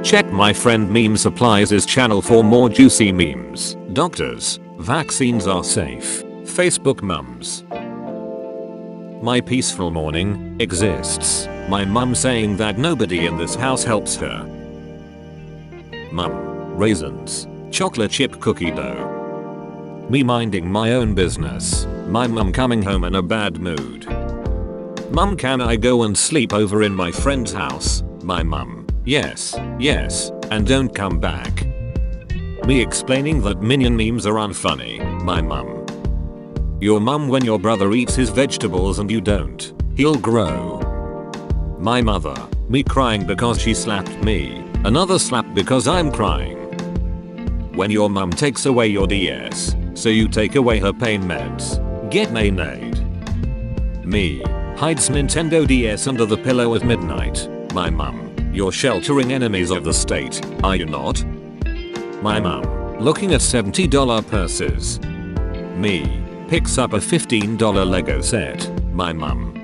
Check my friend Meme Supplies' channel for more juicy memes. Doctors, vaccines are safe. Facebook mums. My peaceful morning exists. My mum saying that nobody in this house helps her. Mum. Raisins. Chocolate chip cookie dough. Me minding my own business. My mum coming home in a bad mood. Mum, can I go and sleep over in my friend's house? My mum. Yes, yes, and don't come back. Me explaining that minion memes are unfunny. My mum. Your mum, when your brother eats his vegetables and you don't, he'll grow. My mother. Me crying because she slapped me. Another slap because I'm crying. When your mum takes away your DS, so you take away her pain meds. Get nay-nayed. Me. Hides Nintendo DS under the pillow at midnight. My mum. You're sheltering enemies of the state, are you not? My mum. Looking at $70 purses. Me. Picks up a $15 Lego set. My mum.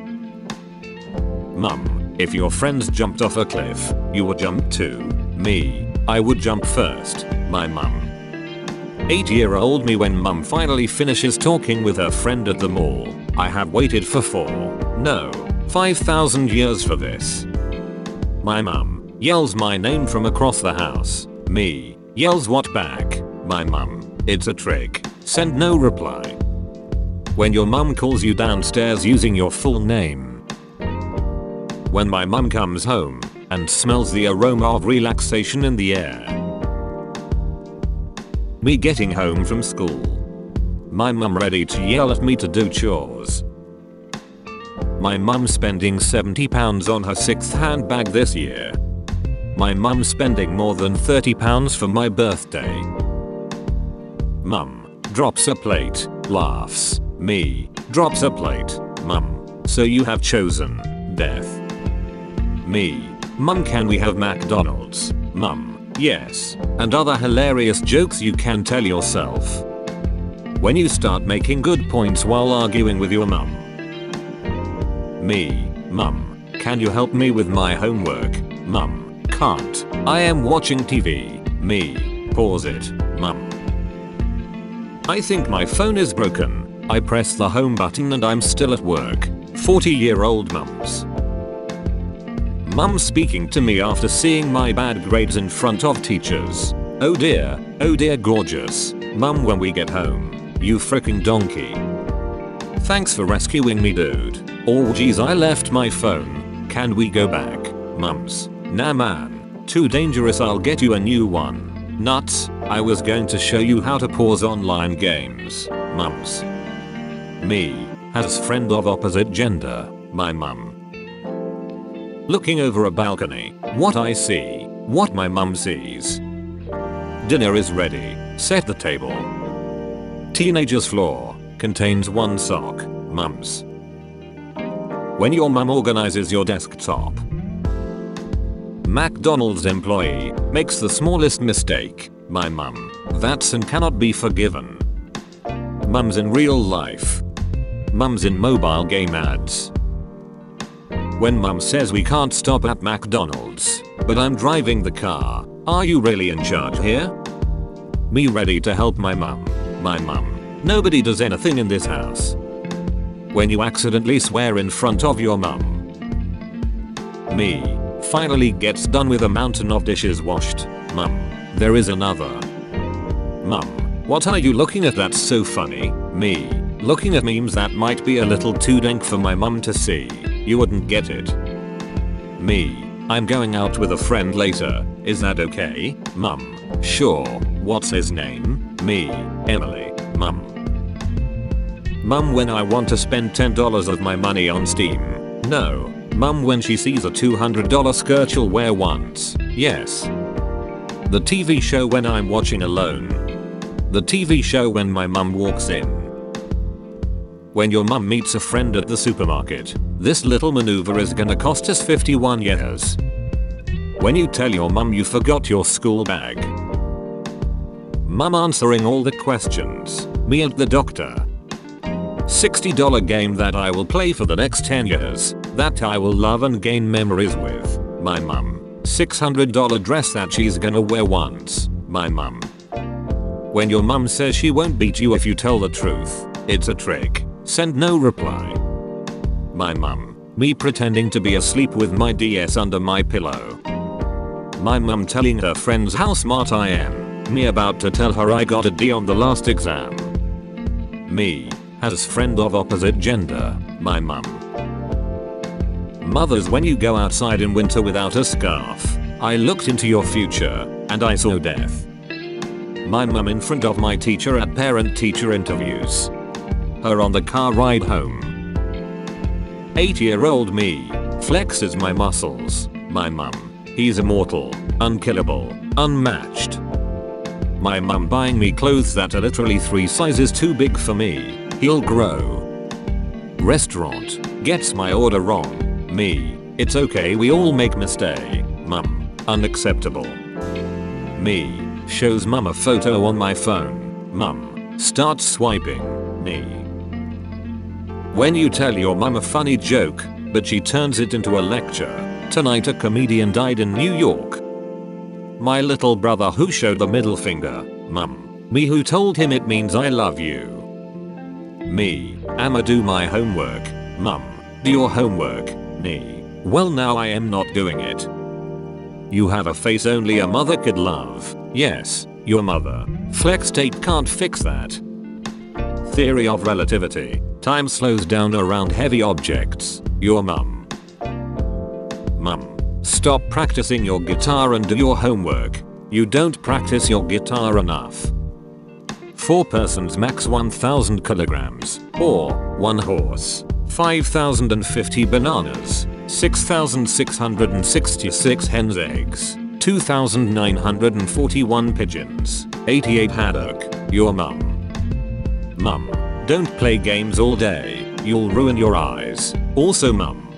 Mum. If your friends jumped off a cliff, you would jump too. Me. I would jump first. My mum. 8-year-old me, when mum finally finishes talking with her friend at the mall. I have waited for 5,000 years for this. My mum. Yells my name from across the house. Me. Yells what back? My mum. It's a trick. Send no reply. When your mum calls you downstairs using your full name. When my mum comes home and smells the aroma of relaxation in the air. Me getting home from school. My mum ready to yell at me to do chores. My mum spending £70 on her 6th handbag this year. My mum spending more than £30 for my birthday. Mum. Drops a plate. Laughs. Me. Drops a plate. Mum. So you have chosen death. Me. Mum, can we have McDonald's? Mum. Yes. And other hilarious jokes you can tell yourself. When you start making good points while arguing with your mum. Me. Mum. Can you help me with my homework? Mum. Can't. I am watching TV. Me. Pause it. Mum. I think my phone is broken. I press the home button and I'm still at work. 40-year-old mums. Mum speaking to me after seeing my bad grades in front of teachers. Oh dear gorgeous. Mum, when we get home. You fricking donkey. Thanks for rescuing me, dude. Oh geez, I left my phone. Can we go back? Mums. Nah man. Too dangerous, I'll get you a new one. Nuts. I was going to show you how to pause online games. Mums. Me. Has friend of opposite gender. My mum. Looking over a balcony. What I see. What my mum sees. Dinner is ready. Set the table. Teenager's floor contains one sock. Mums. When your mum organizes your desktop. McDonald's employee makes the smallest mistake. My mum. That's and cannot be forgiven. Mums in real life. Mums in mobile game ads. When mum says we can't stop at McDonald's, but I'm driving the car. Are you really in charge here? Me ready to help my mum. My mum. Nobody does anything in this house. When you accidentally swear in front of your mum. Me. Finally gets done with a mountain of dishes washed. Mum. There is another. Mum. What are you looking at? That's so funny. Me. Looking at memes that might be a little too dank for my mum to see. You wouldn't get it. Me. I'm going out with a friend later. Is that okay? Mum. Sure. What's his name? Me. Emily. Mum. Mum, when I want to spend $10 of my money on Steam. No. Mum, when she sees a $200 skirt she'll wear once. Yes. The TV show when I'm watching alone. The TV show when my mum walks in. When your mum meets a friend at the supermarket. This little maneuver is gonna cost us 51 years. When you tell your mum you forgot your school bag. Mum answering all the questions. Me and the doctor. $60 game that I will play for the next 10 years. That I will love and gain memories with. My mum. $600 dress that she's gonna wear once. My mum. When your mum says she won't beat you if you tell the truth, it's a trick. Send no reply. My mum. Me pretending to be asleep with my DS under my pillow. My mum telling her friends how smart I am. Me about to tell her I got a D on the last exam. Me. As friend of opposite gender. My mum. Mothers, when you go outside in winter without a scarf, I looked into your future and I saw death. My mum in front of my teacher at parent-teacher interviews. Her on the car ride home. 8-year-old me flexes my muscles. My mum. He's immortal, unkillable, unmatched. My mum buying me clothes that are literally 3 sizes too big for me. He'll grow. Restaurant. Gets my order wrong. Me. It's okay, we all make mistake. Mum. Unacceptable. Me. Shows mum a photo on my phone. Mum. Starts swiping. Me. When you tell your mum a funny joke, but she turns it into a lecture. Tonight a comedian died in New York. My little brother who showed the middle finger. Mum. Me who told him it means I love you. Me. I'ma do my homework. Mum. Do your homework. Me. Well, now I am not doing it. You have a face only a mother could love. Yes, your mother. Flex tape can't fix that. Theory of relativity. Time slows down around heavy objects. Your mum. Mum. Stop practicing your guitar and do your homework. You don't practice your guitar enough. 4 persons max 1000 kilograms. Or 1 horse. 5050 bananas. 6,666 hen's eggs. 2,941 pigeons. 88 haddock. Your mum. Mum. Don't play games all day. You'll ruin your eyes. Also mum.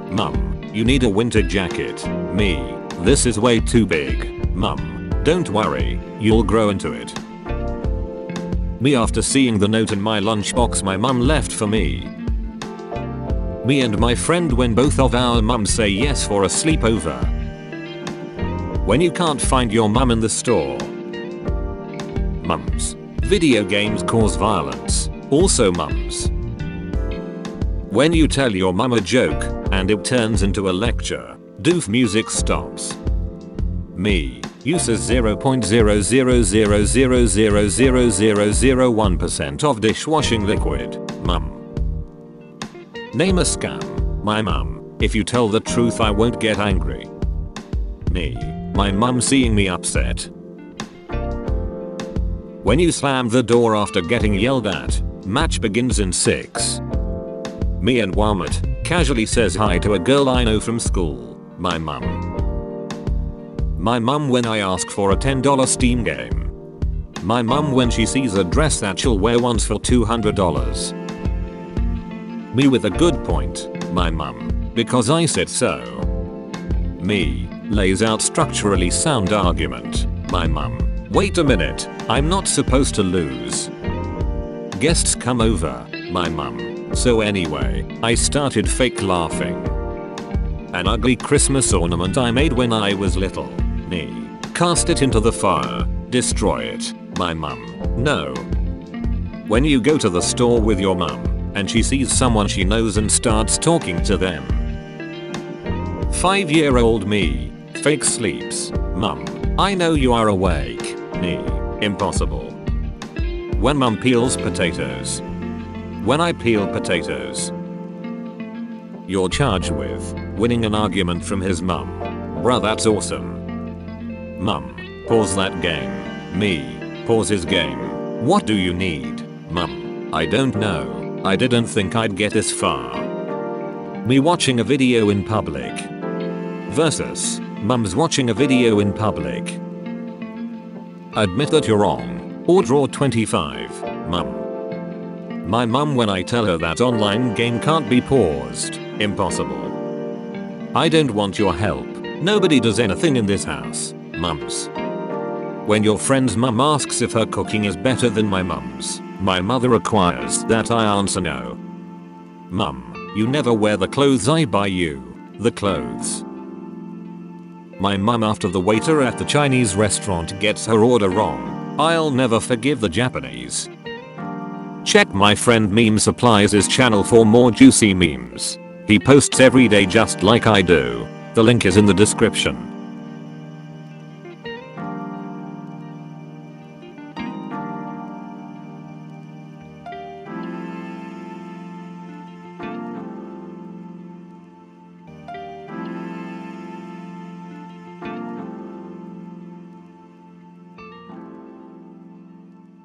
Mum. You need a winter jacket. Me. This is way too big. Mum. Don't worry. You'll grow into it. Me after seeing the note in my lunchbox my mum left for me. Me and my friend when both of our mums say yes for a sleepover. When you can't find your mum in the store. Mums. Video games cause violence. Also mums. When you tell your mum a joke and it turns into a lecture, doof music stops. Me. Uses 0.000000001% of dishwashing liquid. Mum. Name a scam. My mum. If you tell the truth I won't get angry. Me. My mum seeing me upset. When you slam the door after getting yelled at, match begins in 6. Me and Walmart casually says hi to a girl I know from school. My mum. My mum when I ask for a $10 Steam game. My mum when she sees a dress that she'll wear once for $200. Me with a good point. My mum. Because I said so. Me. Lays out structurally sound argument. My mum. Wait a minute, I'm not supposed to lose. Guests come over. My mum. So anyway, I started fake laughing. An ugly Christmas ornament I made when I was little. Me. Cast it into the fire. Destroy it. My mum. No. When you go to the store with your mum and she sees someone she knows and starts talking to them. 5-year-old me. Fake sleeps. Mum. I know you are awake. Me. Impossible. When mum peels potatoes. When I peel potatoes. You're charged with winning an argument from his mum. Bruh, that's awesome. Mum. Pause that game. Me. Pause his game. What do you need? Mum. I don't know. I didn't think I'd get this far. Me watching a video in public. Versus mum's watching a video in public. Admit that you're wrong. Or draw 25. Mum. My mum when I tell her that online game can't be paused. Impossible. I don't want your help. Nobody does anything in this house. Mums. When your friend's mum asks if her cooking is better than my mum's, my mother requires that I answer no. Mum. You never wear the clothes I buy you. The clothes. my mum after the waiter at the Chinese restaurant gets her order wrong. I'll never forgive the Japanese. Check my friend Meme Supplies' channel for more juicy memes. He posts every day just like I do. The link is in the description.